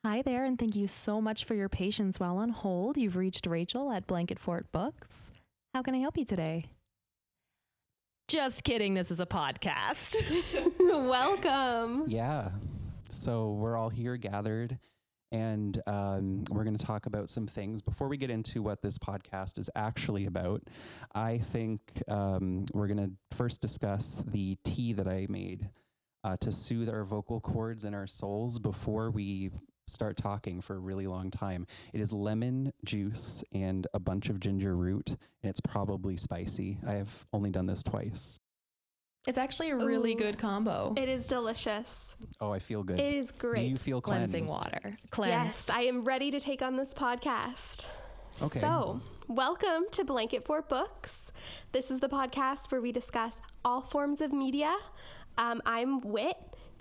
Hi there, and thank you so much for your patience while on hold. You've reached Rachel at Blanket Fort Books. How can I help you today? Just kidding, this is a podcast. Welcome. Yeah. So we're all here gathered, and we're going to talk about some things. Before we get into what this podcast is actually about, I think we're going to first discuss the tea that I made to soothe our vocal cords and our souls before we start talking for a really long time. It is lemon juice and a bunch of ginger root, and it's probably spicy. I have only done this twice. It's actually a really good combo. It is delicious. Oh, I feel good. It is great. Do you feel cleansed? Cleansing water. Yes, Cleansed. I am ready to take on this podcast. Okay. So, welcome to Blanket Fort Books. This is the podcast where we discuss all forms of media. I'm Whit.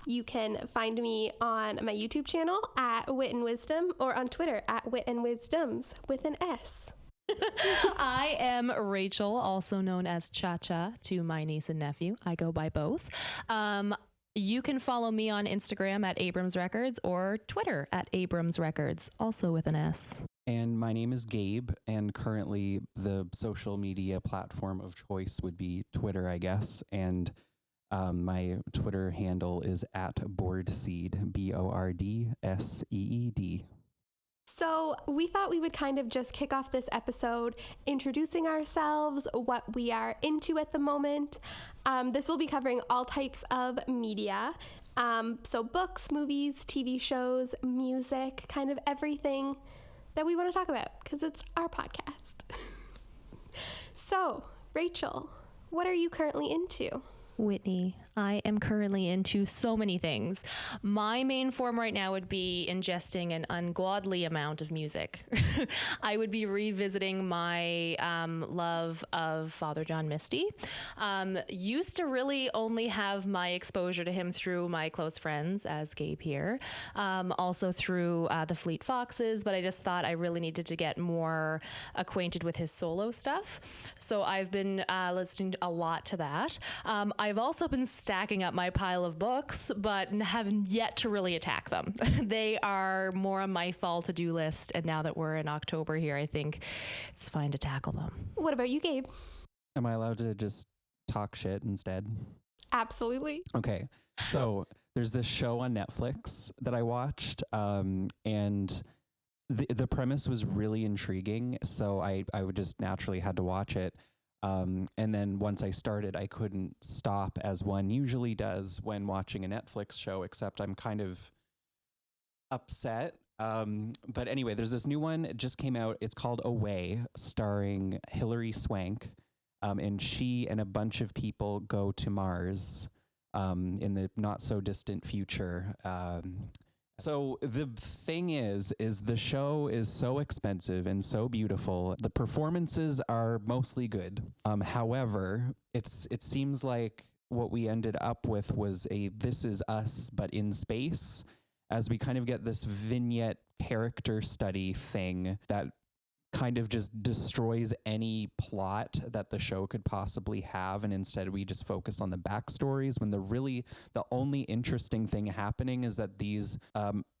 You can find me on my YouTube channel at Wit and Wisdom or on Twitter at Wit and Wisdoms with an S. I am Rachel, also known as Cha-Cha to my niece and nephew. I go by both. You can follow me on Instagram at Abrams Records or Twitter at Abrams Records, also with an S. And my name is Gabe, and currently the social media platform of choice would be Twitter, I guess. And my Twitter handle is at Boardseed, BORDSEED. So we thought we would kind of just kick off this episode introducing ourselves, what we are into at the moment. This will be covering all types of media. So books, movies, TV shows, music, kind of everything that we want to talk about because it's our podcast. So, Rachel, what are you currently into? Whitney, I am currently into so many things. My main form right now would be ingesting an ungodly amount of music. I would be revisiting my love of Father John Misty. Used to really only have my exposure to him through my close friends, as Gabe here, also through the Fleet Foxes, but I just thought I really needed to get more acquainted with his solo stuff. So I've been listening a lot to that. I've also been stacking up my pile of books, but haven't yet to really attack them. They are more on my fall to-do list, and now that we're in October here, I think it's fine to tackle them. What about you, Gabe? Am I allowed to just talk shit instead? Absolutely. Okay. So there's this show on Netflix that I watched, and the premise was really intriguing, so I would just naturally had to watch it. And then once I started, I couldn't stop, as one usually does when watching a Netflix show, except I'm kind of upset. But anyway, there's this new one. It just came out. It's called Away, starring Hilary Swank. And she and a bunch of people go to Mars in the not so distant future. So the thing is the show is so expensive and so beautiful. The performances are mostly good. However, it seems like what we ended up with was a This Is Us, but in space, as we kind of get this vignette character study thing that kind of just destroys any plot that the show could possibly have, and instead we just focus on the backstories, when the only interesting thing happening is that these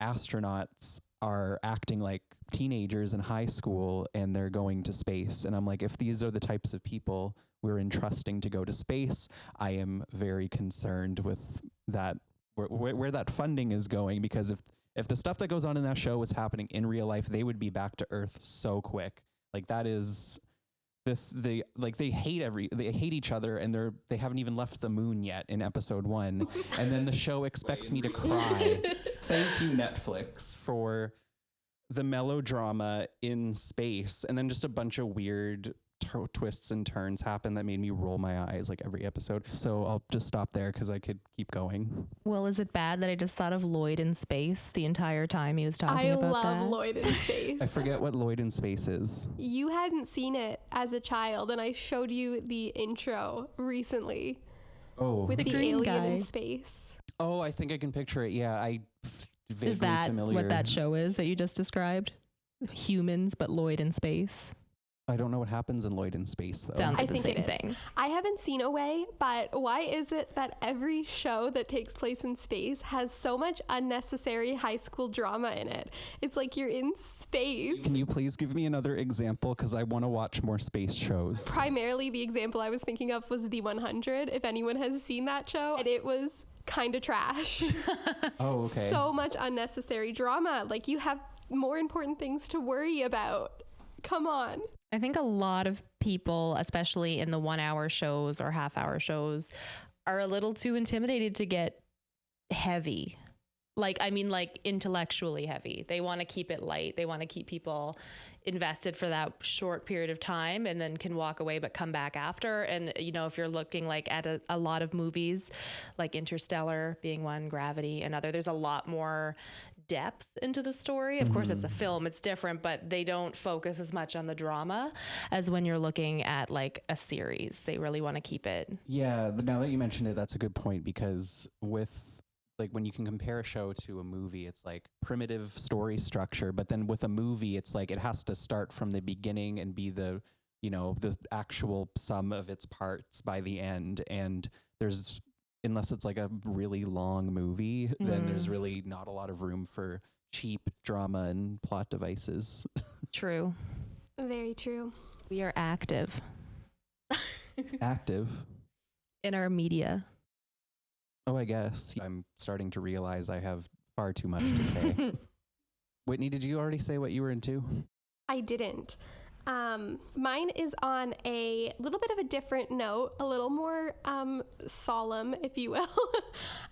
astronauts are acting like teenagers in high school and they're going to space. And I'm like, if these are the types of people we're entrusting to go to space, I am very concerned with that, where that funding is going, because if the stuff that goes on in that show was happening in real life, they would be back to Earth so quick. Like, that is they hate each other, and they haven't even left the moon yet in episode 1. And then the show expects me to cry. Thank you, Netflix, for the melodrama in space. And then just a bunch of weird twists and turns happen that made me roll my eyes like every episode. So I'll just stop there because I could keep going. Well, is it bad that I just thought of Lloyd in Space the entire time he was talking about that? I love Lloyd in Space. I forget what Lloyd in Space is. You hadn't seen it as a child, and I showed you the intro recently. Oh, with the green alien guy in space. Oh, I think I can picture it. Yeah, vaguely Is that familiar. what that show is that you just described? Humans, but Lloyd in space. I don't know what happens in Lloyd in Space, though. Sounds like I the think same it is. thing. I haven't seen Away, but why is it that every show that takes place in space has so much unnecessary high school drama in it? It's like you're in space. Can you please give me another example? Because I want to watch more space shows. Primarily, the example I was thinking of was The 100, if anyone has seen that show, and it was kind of trash. Oh, okay. So much unnecessary drama. Like, you have more important things to worry about. Come on. I think a lot of people, especially in the 1 hour shows or half hour shows, are a little too intimidated to get heavy. Like, I mean, like intellectually heavy. They want to keep it light. They want to keep people invested for that short period of time and then can walk away but come back after. And, you know, if you're looking like at a lot of movies, like Interstellar being one, Gravity another, there's a lot more depth into the story. Of course, it's a film, it's different, but they don't focus as much on the drama as when you're looking at like a series. They really want to keep it. Yeah, now that you mentioned it, that's a good point, because with like when you can compare a show to a movie, it's like primitive story structure, but then with a movie, it's like it has to start from the beginning and be the, you know, the actual sum of its parts by the end. And there's, unless it's like a really long movie, then there's really not a lot of room for cheap drama and plot devices. True. Very true. We are active Active. in our media. Oh, I guess. I'm starting to realize I have far too much to say. Whitney, did you already say what you were into? I didn't. Mine is on a little bit of a different note, a little more solemn, if you will.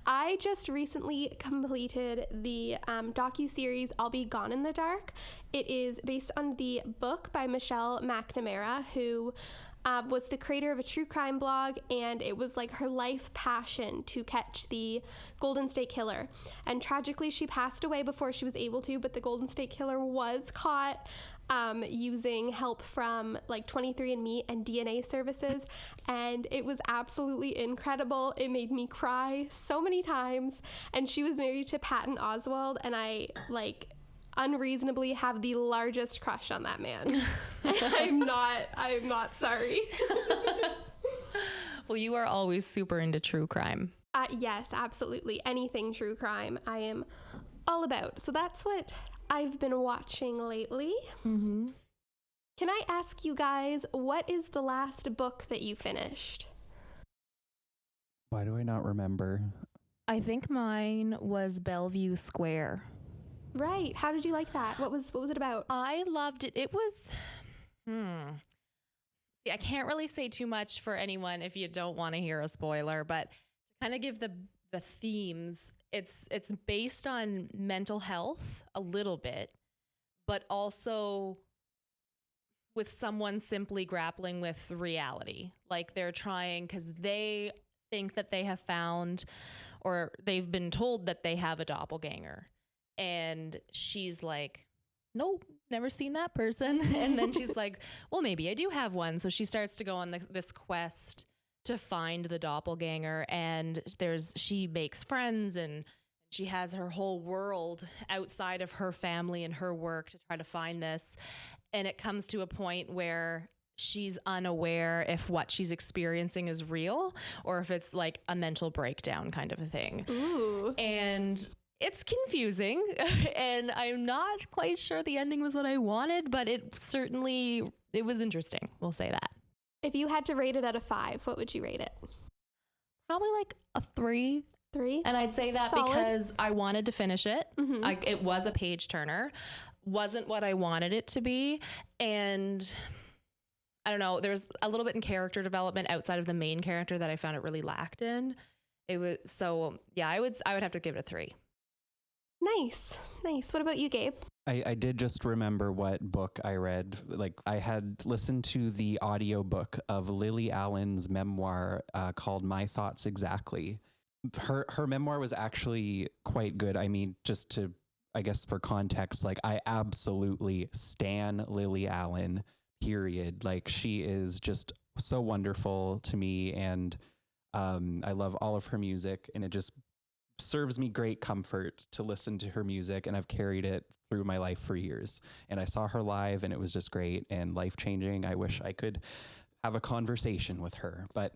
I just recently completed the docuseries I'll Be Gone in the Dark. It is based on the book by Michelle McNamara, who was the creator of a true crime blog, and it was like her life passion to catch the Golden State Killer. And tragically, she passed away before she was able to, but the Golden State Killer was caught using help from like 23andMe and DNA services, and it was absolutely incredible. It made me cry so many times. And she was married to Patton Oswalt, and I like unreasonably have the largest crush on that man. I'm not sorry. Well, you are always super into true crime. Yes, absolutely. Anything true crime, I am all about. So that's what I've been watching lately. Mm-hmm. Can I ask you guys, what is the last book that you finished? Why do I not remember? I think mine was Bellevue Square. Right. How did you like that? What was it about? I loved it. It was, See, I can't really say too much for anyone if you don't want to hear a spoiler, but to kind of give the themes, it's based on mental health a little bit, but also with someone simply grappling with reality. Like they're trying, because they think that they have found, or they've been told that they have a doppelganger. And she's like, nope, never seen that person. And then she's like, well, maybe I do have one. So she starts to go on this quest to find the doppelganger. And she makes friends, and she has her whole world outside of her family and her work to try to find this. And it comes to a point where she's unaware if what she's experiencing is real or if it's like a mental breakdown kind of a thing. Ooh. And it's confusing, and I'm not quite sure the ending was what I wanted, but it was interesting. We'll say that. If you had to rate it out of 5, what would you rate it? Probably like a 3. 3? And I'd say that Solid. because I wanted to finish it. Mm-hmm. It was a page turner. Wasn't what I wanted it to be. And I don't know, there's a little bit in character development outside of the main character that I found it really lacked in. It was, so yeah, I would have to give it a 3. Nice. What about you, Gabe? I did just remember what book I read. Like, I had listened to the audiobook of Lily Allen's memoir called My Thoughts Exactly. Her memoir was actually quite good. I mean, just to, I guess for context, like I absolutely stan Lily Allen, period. Like she is just so wonderful to me, and I love all of her music, and it just serves me great comfort to listen to her music, and I've carried it through my life for years. And I saw her live, and it was just great and life-changing. I wish I could have a conversation with her. But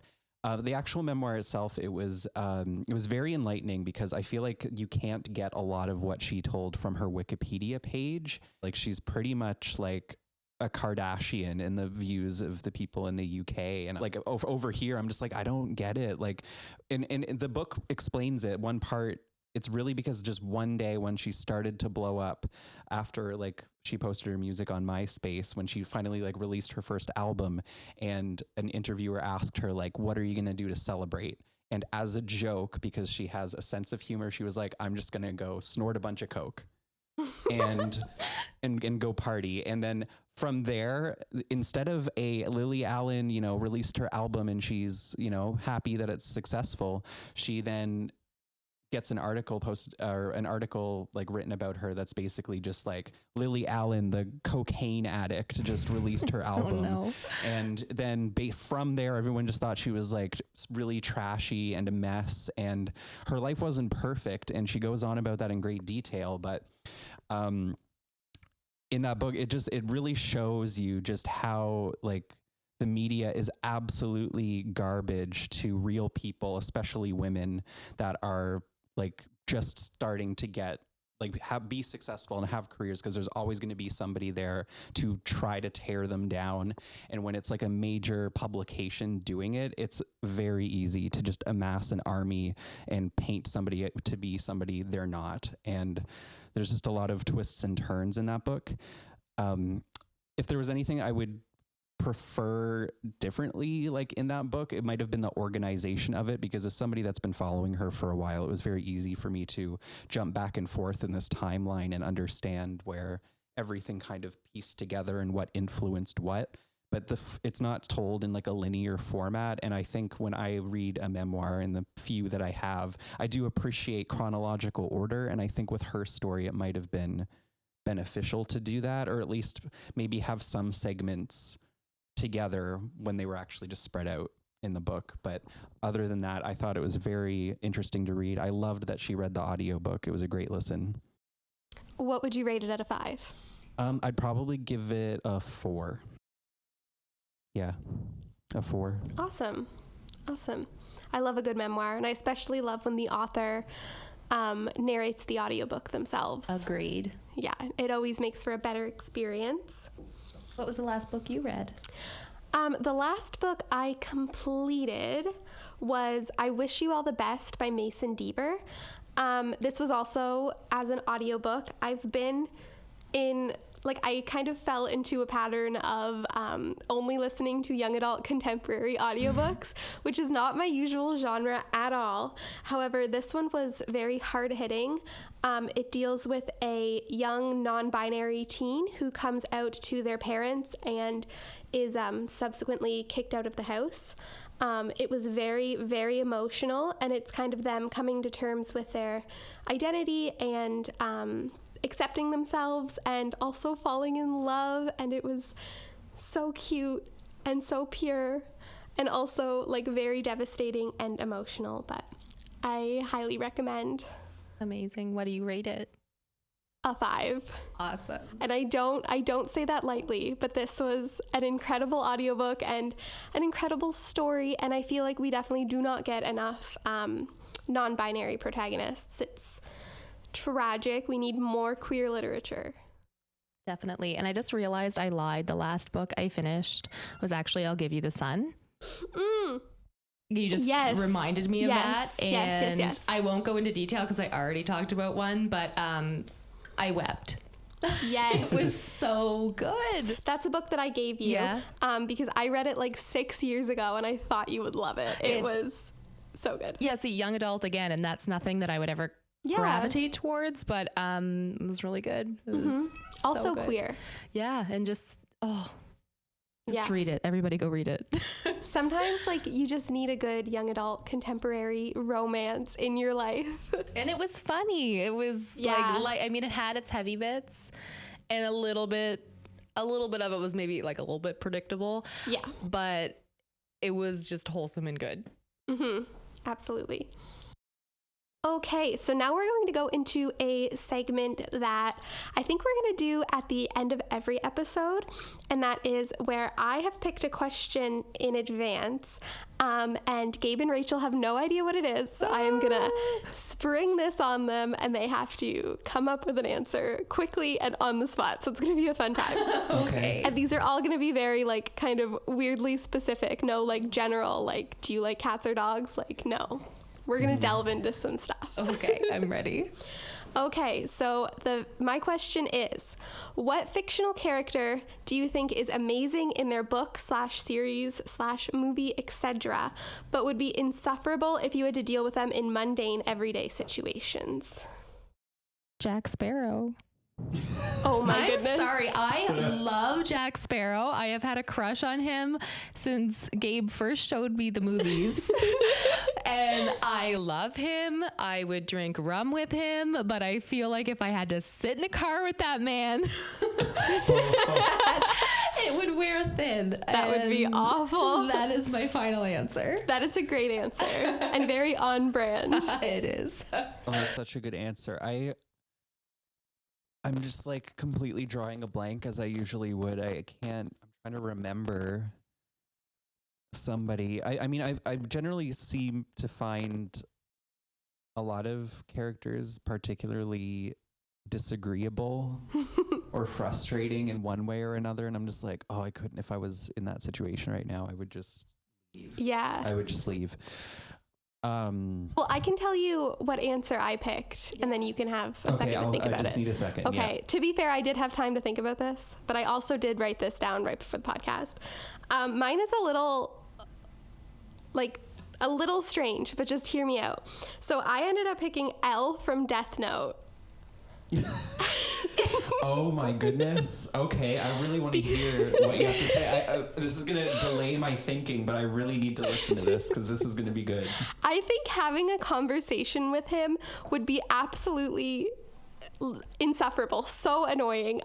the actual memoir itself, it was very enlightening, because I feel like you can't get a lot of what she told from her Wikipedia page. Like, she's pretty much like a Kardashian in the views of the people in the UK. And like over here, I'm just like, I don't get it. Like, and the book explains it. One part, it's really because just one day when she started to blow up, after like she posted her music on MySpace, when she finally like released her first album, and an interviewer asked her like, what are you going to do to celebrate? And as a joke, because she has a sense of humor, she was like, I'm just going to go snort a bunch of Coke and go party. And then from there, instead of a Lily Allen, released her album and she's, happy that it's successful, she then gets an article like written about her that's basically just like, Lily Allen, the cocaine addict, just released her album. Oh, no. And then from there, everyone just thought she was like really trashy and a mess, and her life wasn't perfect. And she goes on about that in great detail. But in that book, it really shows you just how like the media is absolutely garbage to real people, especially women that are like just starting to get be successful and have careers, because there's always going to be somebody there to try to tear them down. And when it's like a major publication doing it, it's very easy to just amass an army and paint somebody to be somebody they're not. And there's just a lot of twists and turns in that book. If there was anything I would prefer differently, like in that book, it might have been the organization of it, because as somebody that's been following her for a while, it was very easy for me to jump back and forth in this timeline and understand where everything kind of pieced together and what influenced what. But it's not told in like a linear format. And I think when I read a memoir, and the few that I have, I do appreciate chronological order. And I think with her story, it might have been beneficial to do that, or at least maybe have some segments together when they were actually just spread out in the book. But other than that, I thought it was very interesting to read. I loved that she read the audiobook. It was a great listen. What would you rate it out of 5? I'd probably give it a 4. Yeah, a 4. Awesome. I love a good memoir, and I especially love when the author narrates the audiobook themselves. Agreed. Yeah, it always makes for a better experience. What was the last book you read? The last book I completed was I Wish You All the Best by Mason Deaver. This was also as an audiobook. I've been I kind of fell into a pattern of only listening to young adult contemporary audiobooks, which is not my usual genre at all. However, this one was very hard-hitting. It deals with a young non-binary teen who comes out to their parents and is subsequently kicked out of the house. It was very, very emotional, and it's kind of them coming to terms with their identity and accepting themselves and also falling in love. And it was so cute and so pure, and also like very devastating and emotional, but I highly recommend. Amazing. What do you rate it? A 5. Awesome. And I don't say that lightly, but this was an incredible audiobook and an incredible story, and I feel like we definitely do not get enough non-binary protagonists. It's tragic. We need more queer literature. Definitely. And I just realized I lied. The last book I finished was actually I'll Give You the Sun. You just reminded me of that. And yes. I won't go into detail because I already talked about one, but I wept. Yes. It was so good. That's a book that I gave you because I read it like 6 years ago and I thought you would love it. It was so good. Yeah, see, young adult again, and that's nothing that I would ever gravitate towards, but it was really good. It was so also good. Queer. Yeah, and just read it. Everybody go read it. Sometimes like you just need a good young adult contemporary romance in your life. And it was funny. It was like I mean, it had its heavy bits, and a little bit of it was maybe like a little bit predictable. Yeah. But it was just wholesome and good. Absolutely. Okay, so now we're going to go into a segment that I think we're going to do at the end of every episode, and that is where I have picked a question in advance, and Gabe and Rachel have no idea what it is, so I am going to spring this on them, and they have to come up with an answer quickly and on the spot, so it's going to be a fun time. Okay. And these are all going to be very, like, kind of weirdly specific, no, like, general, like, do you like cats or dogs? Like, no. We're going to delve into some stuff. Okay, I'm ready. Okay, so my question is, what fictional character do you think is amazing in their book / series / movie, etc., but would be insufferable if you had to deal with them in mundane, everyday situations? Jack Sparrow. Oh my goodness. I'm sorry. I love Jack Sparrow. I have had a crush on him since Gabe first showed me the movies. And I love him. I would drink rum with him, but I feel like if I had to sit in a car with that man, it would wear thin. That would be awful. That is my final answer. That is a great answer and very on brand. It is. Oh, that's such a good answer. I'm just like completely drawing a blank as I usually would. I'm trying to remember somebody. I mean, I generally seem to find a lot of characters particularly disagreeable or frustrating in one way or another. And I'm just like, oh, I couldn't, if I was in that situation right now, I would just leave. Yeah. I would just leave. Well, I can tell you what answer I picked, and then you can have a second to think about it. I just need a second. Okay. Yeah. To be fair, I did have time to think about this, but I also did write this down right before the podcast. Mine is a little strange, but just hear me out. So I ended up picking Elle from Death Note. Oh my goodness. Okay, I really want to hear what you have to say. This is going to delay my thinking, but I really need to listen to this because this is going to be good. I think having a conversation with him would be absolutely insufferable, so annoying.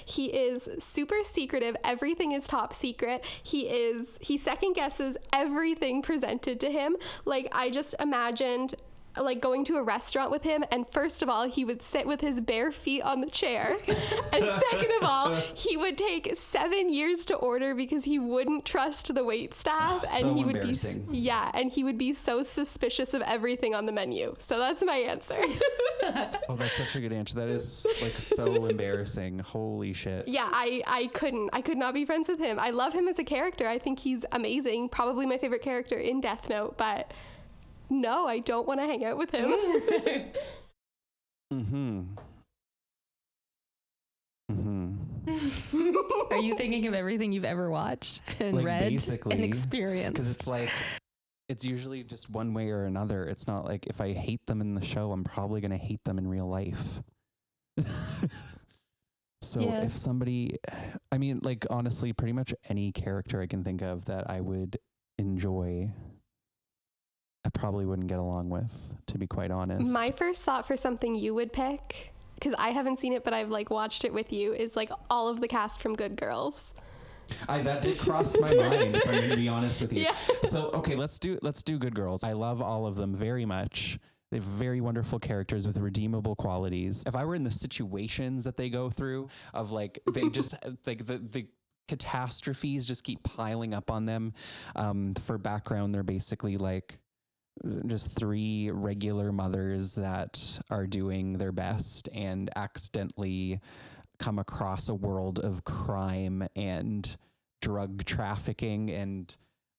He is super secretive. Everything is top secret. He second guesses everything presented to him. Like, I just imagined like going to a restaurant with him, and first of all, he would sit with his bare feet on the chair, and second of all, he would take 7 years to order because he wouldn't trust the wait staff, and so he would embarrassing. and he would be so suspicious of everything on the menu. So that's my answer. Oh, that's such a good answer. That is like so embarrassing. Holy shit. Yeah, I could not be friends with him. I love him as a character. I think he's amazing. Probably my favorite character in Death Note, but no, I don't want to hang out with him. Mm-hmm. Are you thinking of everything you've ever watched and like read basically, and experienced? Because it's like, it's usually just one way or another. It's not like if I hate them in the show, I'm probably going to hate them in real life. So Yeah. if somebody, I mean, like honestly, pretty much any character I can think of that I would enjoy, I probably wouldn't get along with, to be quite honest. My first thought for something you would pick, because I haven't seen it, but I've like watched it with you, is like all of the cast from Good Girls. That did cross my mind, if I'm going to be honest with you. Yeah. So, okay, let's do Good Girls. I love all of them very much. They have very wonderful characters with redeemable qualities. If I were in the situations that they go through, of like, they just, like the catastrophes just keep piling up on them. For background, they're basically like just 3 regular mothers that are doing their best and accidentally come across a world of crime and drug trafficking, and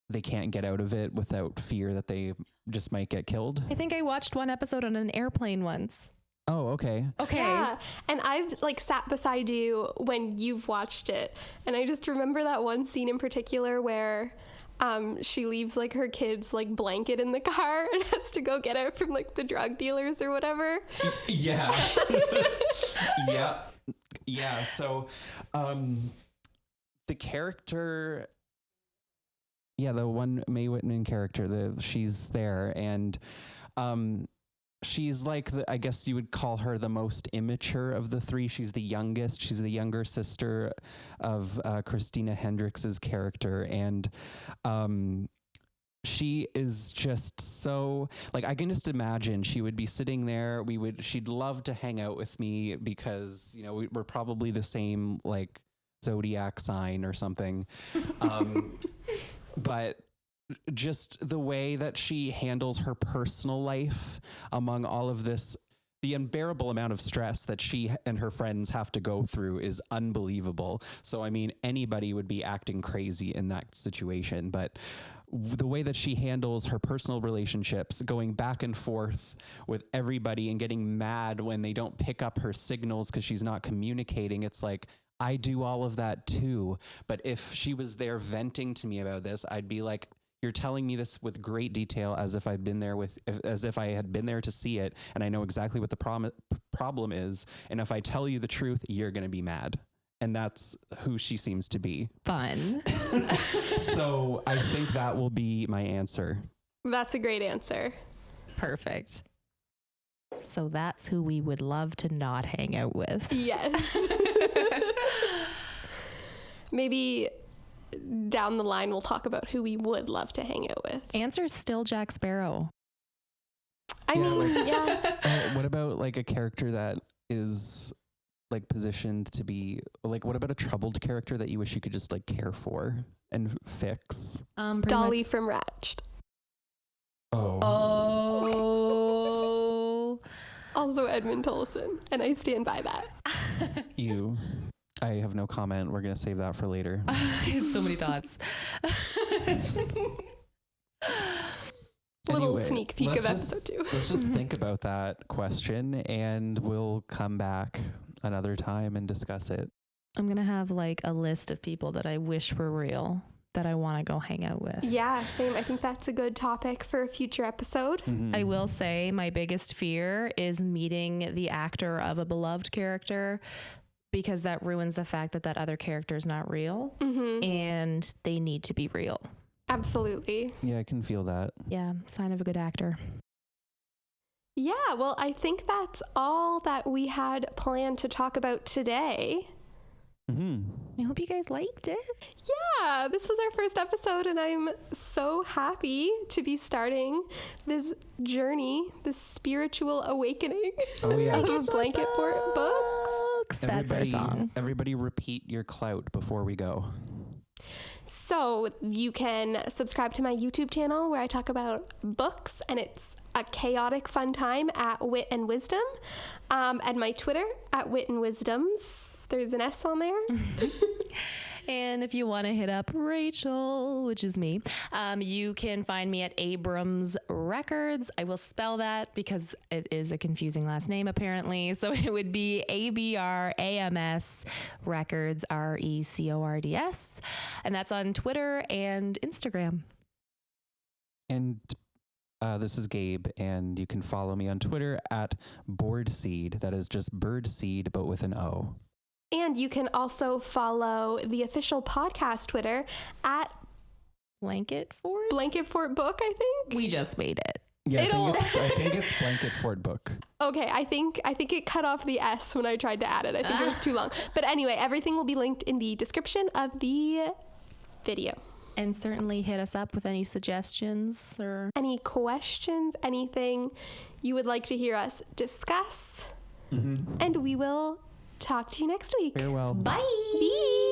they can't get out of it without fear that they just might get killed. I think I watched one episode on an airplane once. Oh, okay. Okay. Yeah, and I've like sat beside you when you've watched it, and I just remember that one scene in particular where she leaves like her kid's like blanket in the car and has to go get it from like the drug dealers or whatever. Yeah. Yeah. Yeah. So, the character, the one Mae Whitman character, she's there, and, she's like I guess you would call her the most immature of the 3. She's the youngest. She's the younger sister of Christina Hendricks's character, and she is just so, like, I can just imagine she would be sitting there. She'd love to hang out with me because, you know, we're probably the same, like, zodiac sign or something. But just the way that she handles her personal life among all of this, the unbearable amount of stress that she and her friends have to go through is unbelievable. So, I mean, anybody would be acting crazy in that situation. But the way that she handles her personal relationships, going back and forth with everybody and getting mad when they don't pick up her signals because she's not communicating, it's like, I do all of that too. But if she was there venting to me about this, I'd be like, you're telling me this with great detail as if I've been there as if I had been there to see it. And I know exactly what the problem is. And if I tell you the truth, you're going to be mad. And that's who she seems to be. Fun. So I think that will be my answer. That's a great answer. Perfect. So that's who we would love to not hang out with. Yes. Maybe down the line we'll talk about who we would love to hang out with. Answer's still Jack Sparrow. I mean, yeah. What about like a character that is like positioned to be like, what about a troubled character that you wish you could just like care for and fix? Dolly from Ratched. Oh. Also Edmund Tolson, and I stand by that. I have no comment. We're going to save that for later. I have so many thoughts. Little sneak peek of episode 2. Let's just think about that question and we'll come back another time and discuss it. I'm going to have like a list of people that I wish were real that I want to go hang out with. Yeah, same. I think that's a good topic for a future episode. Mm-hmm. I will say my biggest fear is meeting the actor of a beloved character, because that ruins the fact that that other character is not real, and they need to be real. Absolutely. Yeah, I can feel that. Yeah, sign of a good actor. Yeah, well, I think that's all that we had planned to talk about today. I hope you guys liked it. Yeah, this was our first episode, and I'm so happy to be starting this journey, this spiritual awakening Oh, yes. of Blanket Fort Books. That's our song. Everybody repeat your clout before we go. So you can subscribe to my YouTube channel where I talk about books, and it's a chaotic fun time at Whit and Wisdom, and my Twitter at Whit and Wisdoms. There's an S on there. And if you want to hit up Rachel, which is me, you can find me at Abrams Records. I will spell that because it is a confusing last name, apparently. So it would be ABRAMS Records, RECORDS. And that's on Twitter and Instagram. And this is Gabe, and you can follow me on Twitter at Boardseed. That is just birdseed, but with an O. And you can also follow the official podcast Twitter at Blanket Fort? Blanket Fort Book, I think. We just made it. Yeah, I think it's Blanket Fort Book. Okay, I think it cut off the S when I tried to add it. I think it was too long. But anyway, everything will be linked in the description of the video. And certainly hit us up with any suggestions or any questions, anything you would like to hear us discuss. And we will talk to you next week. Farewell. bye. Bye.